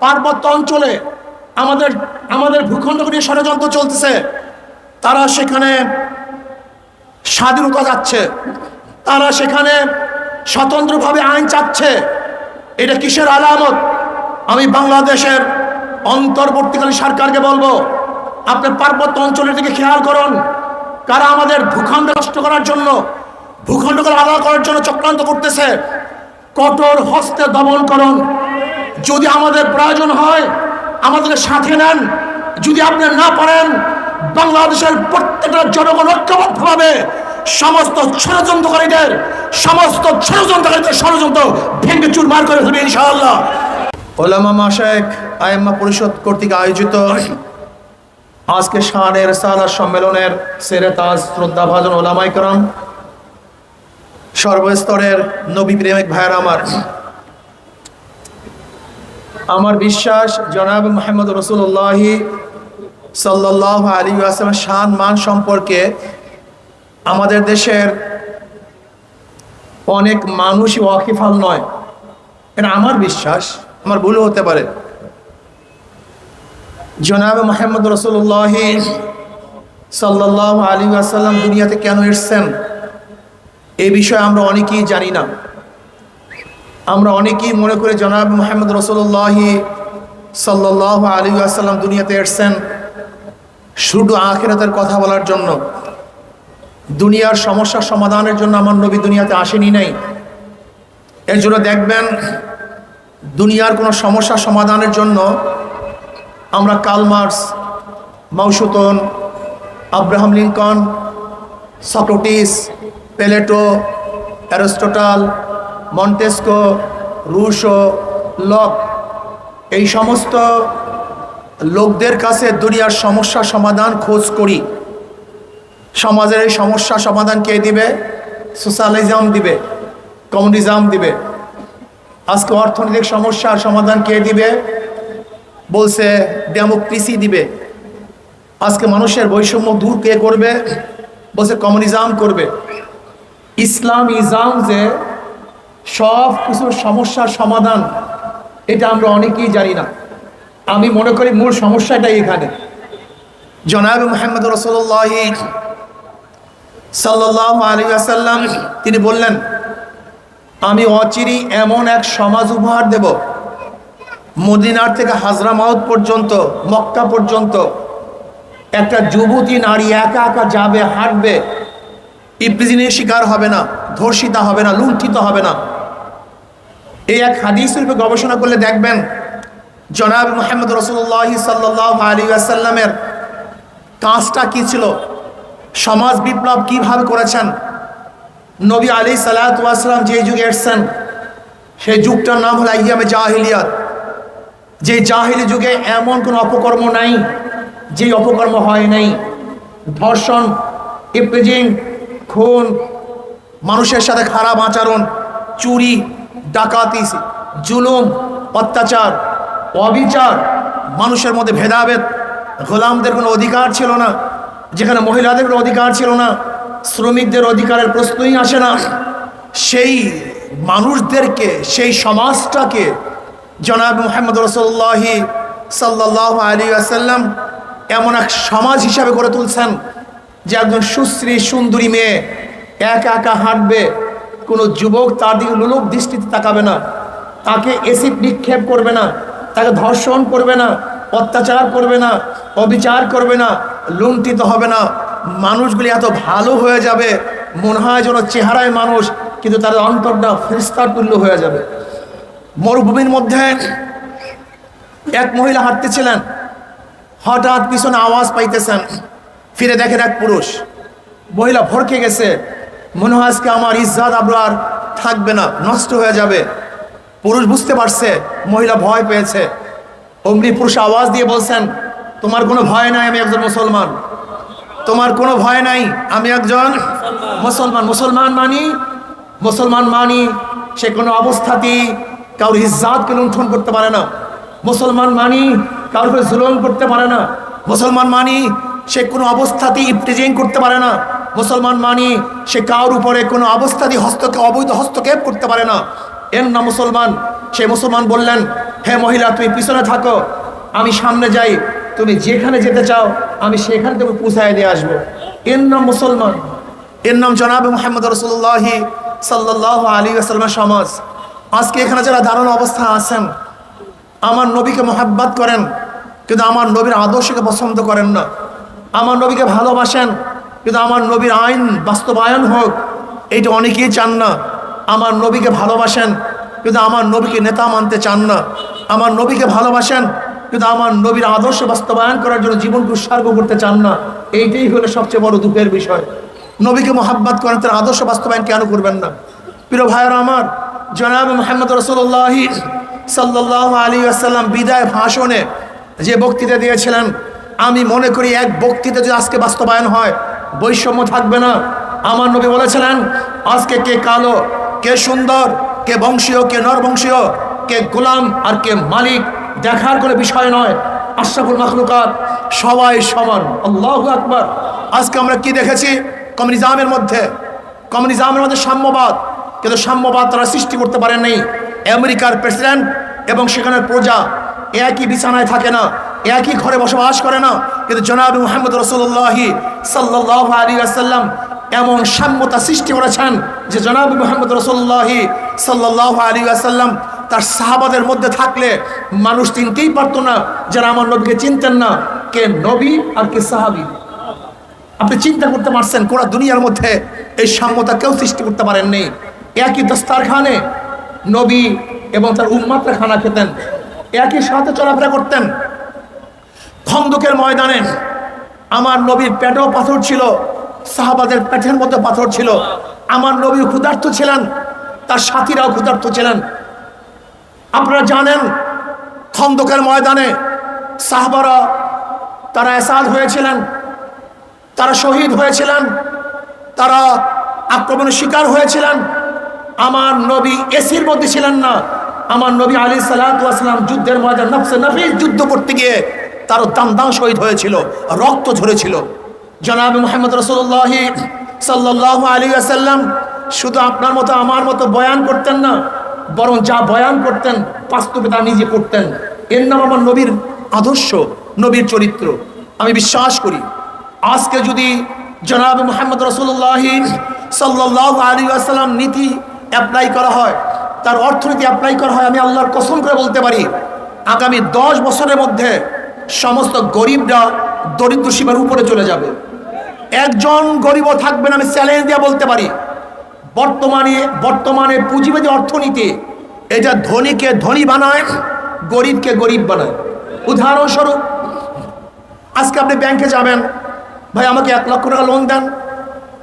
পার্বত্য অঞ্চলে আমাদের আমাদের ভূখণ্ডকে নিয়ে ষড়যন্ত্র চলতেছে। তারা সেখানে স্বাধীনতা যাচ্ছে, তারা সেখানে স্বতন্ত্রভাবে আইন চাচ্ছে। এটা কিসের আলামত? আমি বাংলাদেশের অন্তর্বর্তীকালীন সরকারকে বলবো, আপনি পার্বত্য অঞ্চলের দিকে খেয়াল করুন। কারা আমাদের ভূখণ্ড নষ্ট করার জন্য, ভূখণ্ডকে আলাদা করার জন্য চক্রান্ত করতেছে। কঠোর হস্তে দমন করুন। যদি আমাদের প্রয়োজন হয় আমাদেরকে সাথে নেন। যদি আপনি না পারেন, বাংলাদেশের প্রত্যেকটা জনগণ ঐক্যবদ্ধভাবে সমস্ত ষড়যন্ত্রকারীদের ষড়যন্ত্র ভেঙে চুরমার করে দেবে ইনশাআল্লাহ। ওলামা মাশায়েখ আইম্মা পরিষদ কর্তৃক আয়োজিত আজকে শানের সালার সম্মেলনের সেরে তাজ শ্রদ্ধাভাজন ওলামায়ে কেরাম, সর্বস্তরের নবী প্রেমিক ভাইয়েরা, আমার বিশ্বাস জনাব মুহাম্মদ রাসূলুল্লাহ সাল্লাল্লাহু আলাইহি ওয়াসাল্লামের শান মান সম্পর্কে আমাদের দেশের অনেক মানুষই ওয়াকিফাল নয়। এটা আমার বিশ্বাস, আমার ভুলও হতে পারে। জনাব মুহাম্মদ রাসূলুল্লাহ সাল্লাল্লাহু আলাইহি ওয়াসাল্লাম দুনিয়াতে কেন এসেছেন এই বিষয়ে আমরা অনেকেই জানি না। আমরা অনেকেই মনে করি জনাব মুহাম্মদ রাসূলুল্লাহ সাল্লাল্লাহু আলাইহি ওয়াসাল্লাম দুনিয়াতে এসেছেন শুধু আখিরাতের কথা বলার জন্য, দুনিয়ার সমস্যার সমাধানের জন্য আমার নবী দুনিয়াতে আসেনি নাই। এর জন্য দেখবেন দুনিয়ার কোনো সমস্যা সমাধানের জন্য আমরা Karl Marx, Mao Zedong, Abraham Lincoln, Socrates, Plato, Aristotle, Montesquieu, Rousseau, Locke, এই সমস্ত লোকদের কাছে দুনিয়ার সমস্যা সমাধান খোঁজ করি। সমাজের এই সমস্যা সমাধান কে দিবে? সোশ্যালিজম দিবে, কমিউনিজম দিবে। আজকে অর্থনৈতিক সমস্যার সমাধান কে দিবে? বলছে ডেমোক্রেসি দিবে। আজকে মানুষের বৈষম্য দূর কে করবে? বলছে কমিউনিজম করবে। ইসলামিজম যে সব কিছুর সমস্যার সমাধান, এটা আমরা অনেকেই জানি না। আমি মনে করি মূল সমস্যাটাই এখানে। জনাব মুহাম্মদ রাসূলুল্লাহ সাল্লাল্লাহু আলাইহি ওয়াসাল্লাম তিনি বললেন, আমি অচিরেই এমন এক সমাজ উপহার দেব, মদিনার থেকে হাজরামাউত পর্যন্ত, মক্কা পর্যন্ত একটা যুবতী নারী একা একা যাবে, হাঁটবে, ইবতিজিনের শিকার হবে না, ধর্ষিতা হবে না, লুণ্ঠিত হবে না। এই এক হাদিসের উপর গবেষণা করলে দেখবেন জনাব মুহাম্মদ রাসূলুল্লাহ সাল্লাল্লাহু আলাইহি ওয়াসাল্লামের কাজটা কি ছিল, সমাজ বিপ্লব কিভাবে করেছেন। নবী আলাইহিস সালাতু ওয়াস সালাম যে যুগে এসেছেন সেই যুগটার নাম হলো আইয়ামে জাহিলিয়াত। যে জাহিলি যুগে এমন কোনো অপকর্ম নাই যে অপকর্ম হয় নাই। ধর্ষণ, ইবতিজিং, খুন, মানুষের সাথে খারাপ আচরণ, চুরি, ডাকাতি, জুলুম, অত্যাচার, অবিচার, মানুষের মধ্যে ভেদাভেদ, গোলামদের কোনো অধিকার ছিল না, যেখানে মহিলাদের কোনো অধিকার ছিল না, শ্রমিকদের অধিকারের প্রশ্নই আসে না। সেই মানুষদেরকে, সেই সমাজটাকে জনাব মুহাম্মদ রাসূলুল্লাহ সাল্লাল্লাহু আলাইহি ওয়াসাল্লাম এমন এক সমাজ হিসাবে গড়ে তুলছেন যে একজন সুশ্রী সুন্দরী মেয়ে একা একা হাঁটবে, কোনো যুবক তার দিকে লোলুপ দৃষ্টিতে তাকাবে না, তাকে এসিড নিক্ষেপ করবে না, তাকে ধর্ষণ করবে না, অত্যাচার করবে না, অবিচার করবে না, লুণ্ঠিত হবে না। মানুষগুলি এত ভালো হয়ে যাবে, মনে হয় যেন চেহারায় মানুষ, কিন্তু তার অন্তরটা ফেরেশতার তুল্য হয়ে যাবে। মরুভূমির মধ্যে এক মহিলা হাঁটতেছিলেন, হঠাৎ পিছনে আওয়াজ পাইতেছেন, ফিরে দেখেন এক পুরুষ। মহিলা ভরকে গেছে, মনে হয় আজকে আমার ইজ্জত আবরার থাকবে না, নষ্ট হয়ে যাবে। পুরুষ বুঝতে পারছে মহিলা ভয় পেয়েছে। অমনি পুরুষ আওয়াজ দিয়ে বলছেন, তোমার কোনো ভয় নাই, আমি একজন মুসলমান। তোমার কোনো ভয় নাই, আমি একজন মুসলমান। মুসলমান মানি সে কোনো অবস্থাতেই কারোর ইজ্জতকে লুণ্ঠন করতে পারে না। মুসলমান মানি কারোর উপরে জুলুম করতে পারে না। মুসলমান মানি সে কোনো অবস্থাতেই ইবতিজিং করতে পারে না। মুসলমান মানি সে কারোর উপরে কোনো অবস্থাতেই অবৈধ হস্তক্ষেপ করতে পারে না। এর নাম মুসলমান। সে মুসলমান বললেন, হে মহিলা তুমি পিছনে থাকো, আমি সামনে যাই, তুমি যেখানে যেতে চাও আমি সেখানে তুমি পৌঁছায় দিয়ে আসবো। এর নাম মুসলমান, এর নাম জনাব মুহাম্মদ রাসূলুল্লাহ সাল্লাল্লাহু আলাইহি ওয়াসাল্লামের সমাজ। আজকে এখানে যারা দাঁড়ানো অবস্থা আছেন, আমার নবীকে মহাব্বত করেন কিন্তু আমার নবীর আদর্শকে পছন্দ করেন না, আমার নবীকে ভালোবাসেন কিন্তু আমার নবীর আইন বাস্তবায়ন হোক এইটা অনেকেই চান না। আমার নবীকে ভালোবাসেন কিন্তু আমার নবীকে নেতা মানতে চান না, আমার নবীকে ভালোবাসেন কিন্তু আমার নবীর আদর্শ বাস্তবায়ন করার জন্য জীবনকে উৎসর্গ করতে চান না। এইটাই হলো সবচেয়ে বড় দুঃখের বিষয়। নবীকে মহাব্বত করেন, তার আদর্শ বাস্তবায়ন কেন করবেন না? প্রিয় ভাইয়েরা আমার, জনাব মুহাম্মদ রাসূলুল্লাহ সাল্লাল্লাহু আলাইহি ওয়াসাল্লাম বিদায় ভাষণে যে বক্তৃতা দিয়েছিলেন, আমি মনে করি এক বক্তৃতা যদি আজকে বাস্তবায়ন হয় বৈষম্য থাকবে না। আমার নবী বলেছিলেন, আজকে কে কালো, কে সুন্দর, কে বংশীয়, কে নরবংশীয়, কে গোলাম আর কে মালিক দেখার কোনো বিষয় নয়। আশরাফুল মাখলুকাত সবাই সমান। আল্লাহু আকবার। আজকে আমরা কি দেখেছি? কমিউনিজমের মধ্যে সাম্যবাদ, কিন্তু সাম্যবাদ তারা সৃষ্টি করতে পারেন নাই। আমেরিকার প্রেসিডেন্ট এবং সেখানের প্রজা একই বিছানায় থাকে না, একই ঘরে বসবাস করে না, কিন্তু জনাব মুহাম্মদ রাসূলুল্লাহ সাল্লাল্লাহু আলাইহি ওয়াসাল্লাম এমন সাম্যতা সৃষ্টি করেছেন যে জনাব মুহাম্মদ রাসূলুল্লাহ সাল্লাল্লাহু আলাইহি ওয়াসাল্লাম তার সাহাবাদের মধ্যে থাকলে মানুষ চিনতেই পারতো না যারা আমার নবীকে চিনতেন না কে নবী আর কে সাহাবী। আপনি চিন্তা করতে পারছেন গোটা দুনিয়ার মধ্যে এই সাম্যতা কেউ সৃষ্টি করতে পারেননি। একই দস্তারখানে নবী এবং তার উম্মতরা খানা খেতেন, একই সাথে চলাফেরা করতেন। খন্দকের ময়দানে আমার নবীর পেটেও পাথর ছিল, সাহাবাদের পেটের মধ্যে পাথর ছিল। আমার নবী ক্ষুধার্ত ছিলেন, তার সাথীরাও ক্ষুধার্ত ছিলেন। আপনারা জানেন খন্দকের ময়দানে সাহাবারা তারা এসাদ হয়েছিলেন, তারা শহীদ হয়েছিলেন, তারা আক্রমণের শিকার হয়েছিলেন। আমার নবী এসির মধ্যে ছিলেন না। আমার নবী আলাইহিস সালাতু ওয়াস সালাম যুদ্ধের ময়দানে নফসে নফিস যুদ্ধ করতে গিয়ে তারও দাম শহীদ হয়েছিল, রক্ত ঝরেছিল। জনাব মুহাম্মদ রাসূলুল্লাহ সাল্লাল্লাহু আলাইহি ওয়াসাল্লাম শুধু আপনার মতো আমার মতো বয়ান করতেন না, বরং যা বয়ান করতেন বাস্তবে তা নিজে করতেন। এর নাম আমার নবীর আদর্শ, নবীর চরিত্র। আমি বিশ্বাস করি আজকে যদি জনাব মুহাম্মদ রাসূলুল্লাহ সাল্লাল্লাহু আলাইহি ওয়াসাল্লাম নীতি অ্যাপ্লাই করা হয়, তার অর্থনীতি অ্যাপ্লাই করা হয়, আমি আল্লাহর কসম করে বলতে পারি আগামী 10 বছরের মধ্যে সমস্ত গরিবরা দরিদ্র সীমার উপরে চলে যাবে। একজন গরিবও থাকবে না, আমি চ্যালেঞ্জ দিয়ে বলতে পারি। বর্তমানে পুঁজিবাদী অর্থনীতি এটা ধনীকে ধনী বানায়, গরিবকে গরিব বানায়। উদাহরণস্বরূপ আজকে আপনি ব্যাংকে যাবেন, ভাই আমাকে 1 লক্ষ টাকা লোন দেন,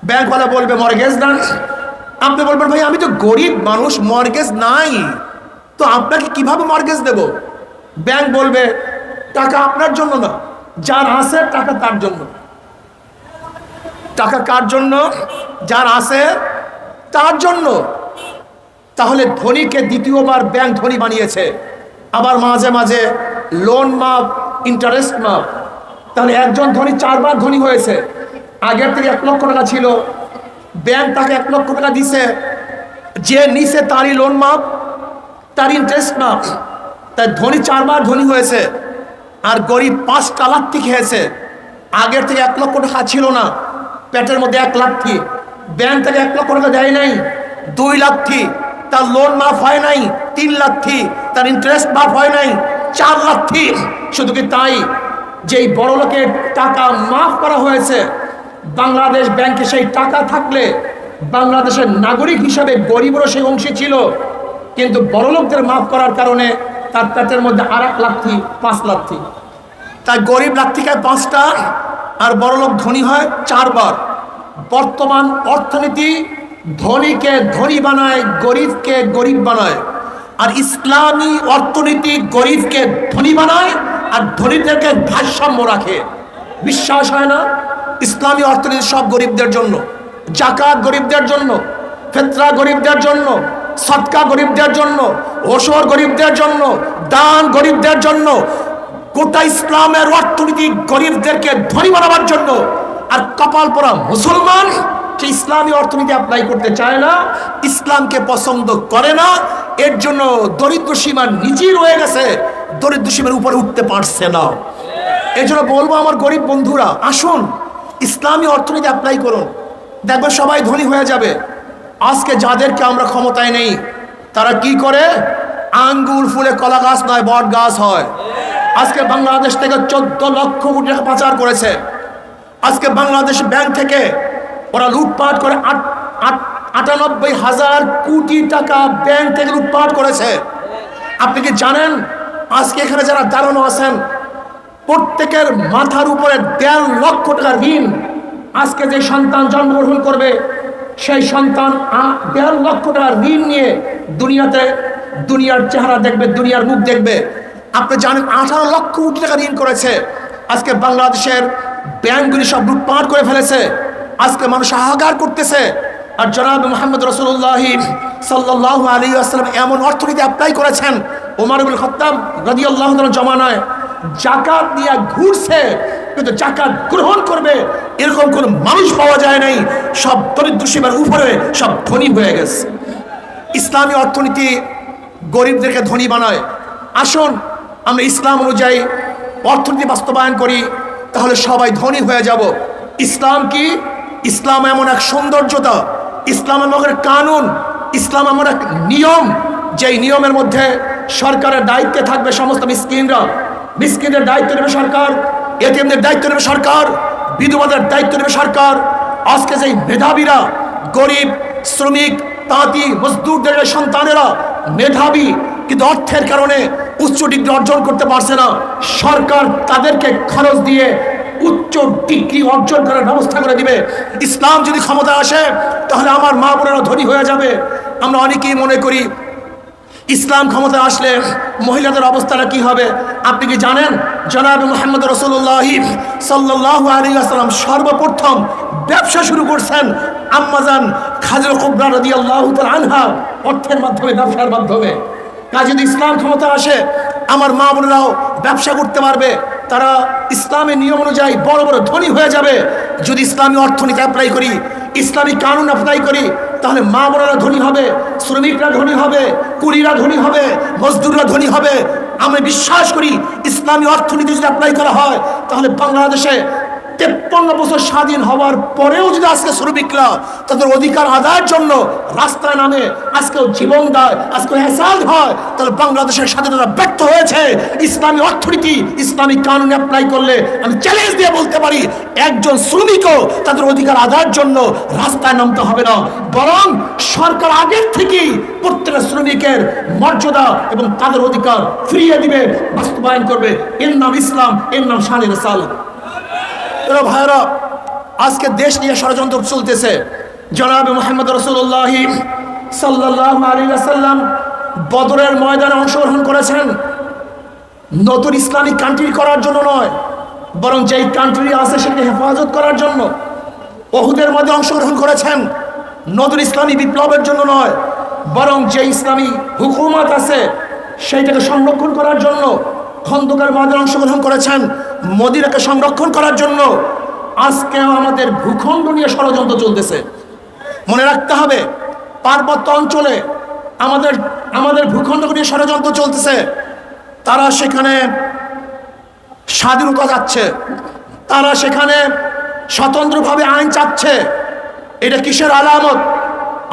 ব্যাংকওয়ালা বলবে মর্গেজ দেন। আপনি বলবেন ভাই আমি তো গরিব মানুষ, মর্গেজ নাই, তো আপনাকে কিভাবে মর্গেজ দেব? ব্যাংক বলবে টাকা আপনার জন্য না, যার আছে টাকা তার জন্য। টাকা কার জন্য? যার আছে তার জন্য। তাহলে ধনীকে দ্বিতীয়বার ব্যাংক ধনী বানিয়েছে। আবার মাঝে মাঝে লোন মাফ, ইন্টারেস্ট মাফ। তাহলে একজন ধনী 4 বার ধনী হয়েছে। আগের থেকে 1 লক্ষ টাকা ছিল, ব্যাংক তাকে 1 লক্ষ টাকা দিছে, যে নিছে তারই লোন মাফ, তার ইন্টারেস্ট মাফ। তাই ধনী 4 বার ধনী হয়েছে, আর গরিব 5টা লাথি খেয়েছে। আগের থেকে 1 লক্ষ টাকা ছিল না, পেটের মধ্যে 1 লাথি। ব্যাংক থেকে 1 লক্ষ টাকা দেয় নাই, 2 লাথি। তার লোন মাফ হয় নাই, 3 লাথি। তার ইন্টারেস্ট মাফ হয় নাই, 4 লাথি। শুধু কি তাই, যেই বড় লোকের টাকা মাফ করা হয়েছে, বাংলাদেশ ব্যাংকে সেই টাকা থাকলে বাংলাদেশের নাগরিক হিসাবে গরিবেরও সেই অংশী ছিল, কিন্তু বড় লোকদের মাফ করার কারণে তার পেটের মধ্যে আর 1 লাথি, 5 লাথি। তাই গরিব লাথি খায় 5টা, আর বড় লোক ধনী হয় 4 বার। বর্তমান অর্থনীতি ধনীকে ধনী বানায়, গরিবকে গরিব বানায়। আর ইসলামী অর্থনীতি গরিবকে ধনী বানায় আর ধনীদেরকে ভারসাম্য রাখে। বিশ্বাস হয় না? ইসলামী অর্থনীতি সব গরিবদের জন্য, জাকাত গরিবদের জন্য, ফিতরা গরিবদের জন্য, সদকা গরিবদের জন্য, ওশর গরিবদের জন্য, দান গরিবদের জন্য। গোটা ইসলামের অর্থনীতি গরিবদেরকে ধনী বানাবার জন্য। আর কপাল পোড়া মুসলমান সে ইসলামী অর্থনীতি অ্যাপ্লাই করতে চায় না, ইসলামকে পছন্দ করে না, এর জন্য দরিদ্র সীমার নিচেই রয়ে গেছে, দরিদ্র সীমার উপরে উঠতে পারছে না। এই জন্য বলবো আমার গরিব বন্ধুরা, আসুন ইসলামী অর্থনীতি অ্যাপ্লাই করুন, দেখবেন সবাই ধনী হয়ে যাবে। আজকে যাদেরকে আমরা ক্ষমতায় নেই তারা কি করে? আঙ্গুর ফুলে কলা গাছ নয়, বট গাছ হয়। আজকে বাংলাদেশ থেকে 14 লক্ষ কোটি টাকা পাচার করেছে। আজকে বাংলাদেশ ব্যাংক থেকে ওরা লুটপাট করে 98,000 কোটি টাকা ব্যাংক থেকে লুটপাট করেছে। আপনি কি জানেন আজকে এখানে যারা দাঁড়ানো আছেন প্রত্যেকের মাথার উপরে 1.5 লক্ষ টাকা ঋণ। আজকে যে সন্তান জন্মগ্রহণ করবে সেই সন্তান 1.5 লক্ষ টাকা ঋণ নিয়ে দুনিয়ার চেহারা দেখবে, দুনিয়ার মুখ দেখবে। আপনি জানেন 18 লক্ষ কোটি টাকা ঋণ করেছে। আজকে বাংলাদেশের ব্যাংকগুলি সব লুটপাট করে ফেলেছে। আজকে মানুষ হাহাকার করতেছে। আর জনাব মুহাম্মদ রাসূলুল্লাহ সাল্লাল্লাহু আলাইহি ওয়াসাল্লাম এমন অর্থনীতি অ্যাপ্লাই করেছেন, ওমর ইবনে খাত্তাব রাদিয়াল্লাহু তাআলা জমানায় জাকাত নিয়ে ঘুরছে, কিন্তু জাকাত গ্রহণ করবে এরকম কোন মানুষ পাওয়া যায় নাই। সব দরিদ্র সীমার উপরে সব ধনী হয়ে গেছে। ইসলামী অর্থনীতি গরিবদেরকে ধনী বানায়। আসুন আমরা ইসলাম অনুযায়ী অর্থনীতি বাস্তবায়ন করি, তাহলে সবাই ধনী হয়ে যাব। ইসলাম কি? ইসলাম এমন এক সৌন্দর্যতা, ইসলাম এমন এক কানুন, ইসলাম এমন এক নিয়ম, যেই নিয়মের মধ্যে সরকারের দায়িত্বে থাকবে সমস্ত মিসকিনদের দায়িত্ব নেবে সরকার, এতিমদের দায়িত্ব নেবে সরকার, বিধবাদের দায়িত্ব নেবে সরকার। আজকে যেই মেধাবীরা, গরিব, শ্রমিক, তাঁতি, মজদুরদের সন্তানেরা মেধাবী কিন্তু অর্থের কারণে উচ্চ ডিগ্রি অর্জন করতে পারছে না, সরকার তাদেরকে খরচ দিয়ে উচ্চ ডিগ্রি অর্জন করার ব্যবস্থা করে দিবে। ইসলাম যদি ক্ষমতা আসে তাহলে আমার মা বোনেরা ধনী হয়ে যাবে। আমরা অনেকেই মনে করি ইসলাম ক্ষমতা আসলে মহিলাদের অবস্থাটা কি হবে? আপনি কি জানেন জনাব মুহাম্মদ রাসূলুল্লাহ সাল্লাল্লাহু আলাইহি ওয়াসাল্লাম সর্বপ্রথম ব্যবসা শুরু করছেন আম্মাজান খাদিজা কুবরা রাদিয়াল্লাহু তাআলা আনহা অর্থের মাধ্যমে, ব্যবসার মাধ্যমে। কাজে যদি ইসলাম ক্ষমতা আসে আমার মা বোনেরাও ব্যবসা করতে পারবে, তারা ইসলামের নিয়ম অনুযায়ী বড় বড় ধনী হয়ে যাবে। যদি ইসলামী অর্থনীতি অ্যাপ্লাই করি, ইসলামী কানুন অ্যাপ্লাই করি, তাহলে মা বোনেরা ধনী হবে, শ্রমিকরা ধনী হবে, কুলিরা ধনী হবে, মজদুররা ধনী হবে। আমি বিশ্বাস করি ইসলামী অর্থনীতি যদি অ্যাপ্লাই করা হয় তাহলে বাংলাদেশে 53 বছর স্বাধীন হওয়ার পরেও যদি আজকে শ্রমিকরা তাদের অধিকার আদায়ের জন্য রাস্তায় নামে, আজকেও জীবন দেয়, আজকেও এহসাস হয়, তাহলে বাংলাদেশের স্বাধীনতা ব্যর্থ হয়েছে। ইসলামী অর্থনীতি, ইসলামী কানুন অ্যাপ্লাই করলে আমি চ্যালেঞ্জ দিয়ে বলতে পারি একজন শ্রমিকও তাদের অধিকার আদায়ের জন্য রাস্তায় নামতে হবে না, বরং সরকার আগের থেকেই প্রত্যেকটা শ্রমিকের মর্যাদা এবং তাদের অধিকার ফিরিয়ে দিবে, বাস্তবায়ন করবে। এর নাম ইসলাম, এর নাম শানে রিসালাত। ভাইরা, আজকে দেশ নিয়ে ষড়যন্ত্র চলতেছে। জনাব মুহাম্মদ রাসূলুল্লাহ সাল্লাল্লাহু আলাইহি ওয়াসাল্লাম বদরের ময়দানে অংশগ্রহণ করেছেন নতুন ইসলামিক কান্ট্রি করার জন্য নয়, বরং যেই কান্ট্রি আছে সেটাকে হেফাজত করার জন্য। উহুদের মধ্যে অংশগ্রহণ করেছেন নতুন ইসলামী বিপ্লবের জন্য নয়, বরং যে ইসলামী হুকুমত আছে সেইটাকে সংরক্ষণ করার জন্য। খন্দকের ময়দানে অংশগ্রহণ করেছেন মদিনাকে সংরক্ষণ করার জন্য। আজকেও আমাদের ভূখণ্ড নিয়ে ষড়যন্ত্র চলতেছে। মনে রাখতে হবে পার্বত্য অঞ্চলে আমাদের ভূখণ্ড নিয়ে ষড়যন্ত্র চলতেছে। তারা সেখানে স্বাধীনতা চাচ্ছে, তারা সেখানে স্বতন্ত্রভাবে আইন চাচ্ছে। এটা কিসের আলামত?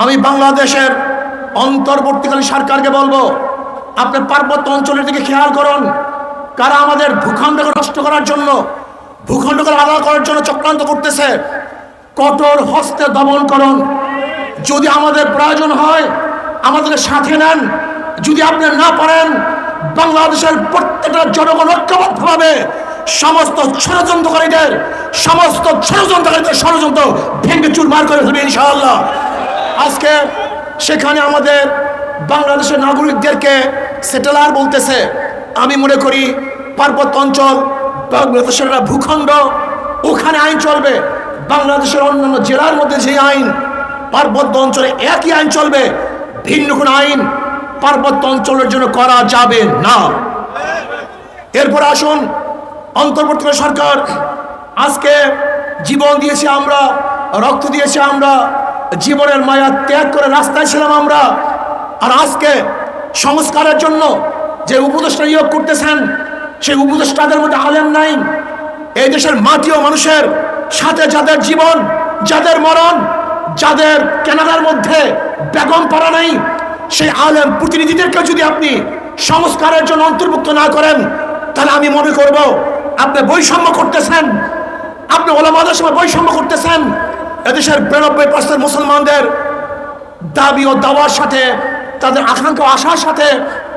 আমি বাংলাদেশের অন্তর্বর্তীকালীন সরকারকে বলবো, আপনি পার্বত্য অঞ্চলের দিকে খেয়াল করুন। কারা আমাদের ভূখণ্ডকে নষ্ট করার জন্য, ভূখণ্ডকে আলাদা করার জন্য চক্রান্ত করতেছে। কঠোর হস্তে দমন করুন। যদি আমাদের প্রয়োজন হয় আমাদেরকে সাথে নেন, যদি আপনি না পারেন বাংলাদেশের প্রত্যেকটা জনগণ ঐক্যবদ্ধভাবে সমস্ত ষড়যন্ত্রকারীদের ষড়যন্ত্র ভেঙে চুরমার করে ফেলবে ইনশাআল্লাহ। আজকে সেখানে আমাদের বাংলাদেশের নাগরিকদেরকে সেটেলার বলতেছে। আমি মনে করি পার্বত্য অঞ্চল বাংলাদেশের ভূখণ্ড, ওখানে আইন চলবে। বাংলাদেশের অন্যান্য জেলার মধ্যে যে আইন, পার্বত্য অঞ্চলে একই আইন চলবে। ভিন্ন কোনো আইন পার্বত্য অঞ্চলের জন্য করা যাবে না। এরপর আসুন, অন্তর্বর্তীকালীন সরকার আজকে জীবন দিয়েছি আমরা রক্ত দিয়েছি আমরা, জীবনের মায়া ত্যাগ করে রাস্তায় ছিলাম আমরা। আর আজকে সংস্কারের জন্য যে উপদেষ্টা নিয়োগ করতেছেন, সেই উপদেষ্টাদের মধ্যে আলেম নাই। এই দেশের মাটি ও মানুষের সাথে যাদের জীবন, যাদের মরণ, যাদের কেনাডার মধ্যে বেগম পাড়া নাই, সেই আলেম প্রতিনিধিদেরকে যদি আপনি সংস্কারের জন্য অন্তর্ভুক্ত না করেন, তাহলে আমি মনে করব আপনি বৈষম্য করতেছেন, আপনি ওলামাদের সময় বৈষম্য করতেছেন। এদেশের 92% মুসলমানদের দাবি ও দাওয়ার সাথে, তাদের আকাঙ্ক্ষা আশার সাথে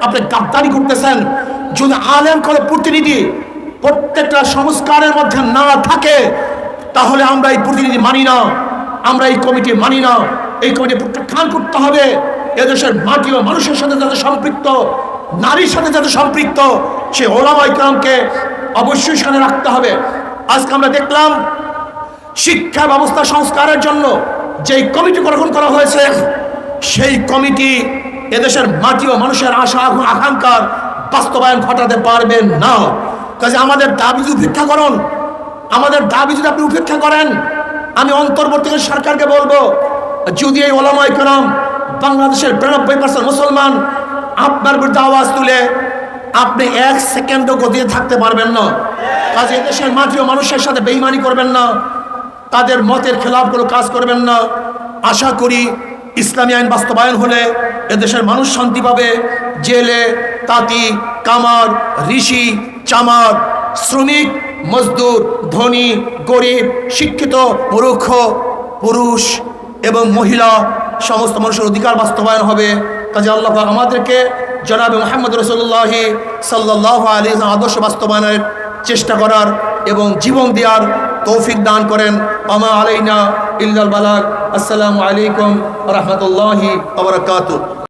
আপনি গাদ্দারি করতেছেন। যদি আলেম কোনো প্রতিনিধি প্রত্যেকটা সংস্কারের মধ্যে না থাকে, তাহলে আমরা এই প্রতিনিধি মানি না, আমরা এই কমিটি মানি না। এই কমিটি প্রত্যাখ্যান করতে হবে। এদেশের মাটি ও মানুষের সাথে যাতে সম্পৃক্ত, নারীর সাথে যাতে সম্পৃক্ত, সেই ওলামায়ে কেরামকে অবশ্যই সেখানে রাখতে হবে। আজকে আমরা দেখলাম শিক্ষা ব্যবস্থা সংস্কারের জন্য যেই কমিটি গঠন করা হয়েছে, সেই কমিটি এদেশের মাটি ও মানুষের আশা আকাঙ্ক্ষার বাস্তবায়ন ঘটাতে পারবেন না। কাজে আমাদের দাবি যদি উপেক্ষা করেন, আমাদের দাবি যদি আপনি উপেক্ষা করেন, আমি অন্তর্বর্তী সরকারকে বলবো, যদি এই ওলামায়ে কেরাম বাংলাদেশের 92% মুসলমান আপনার বিরুদ্ধে আওয়াজ তুলে, আপনি 1 সেকেন্ডও গতিতে থাকতে পারবেন না। কাজে এদেশের মাটি ও মানুষের সাথে বেঈমানি করবেন না, তাদের মতের খেলাফ কোনো কাজ করবেন না। আশা করি ইসলামী আইন বাস্তবায়ন হলে এদেশের মানুষ শান্তি পাবে। জেলে, তাঁতি, কামার, ঋষি, চামার, শ্রমিক, মজদুর, ধনী, গরিব, শিক্ষিত, মূর্খ, পুরুষ এবং মহিলা, সমস্ত মানুষের অধিকার বাস্তবায়ন হবে। কাজে আল্লাহ পাক আমাদেরকে জনাবে মুহাম্মদ রাসূলুল্লাহ সাল্লাল্লাহু আলাইহি ওয়াসাল্লাম আদর্শ বাস্তবায়নের চেষ্টা করার এবং জীবন দেওয়ার তৌফিক দান করেন। আমা আলাইনা ইল্লাল বালাগ। আসসালামু আলাইকুম ওয়া রাহমাতুল্লাহি ওয়া বারাকাতুহু।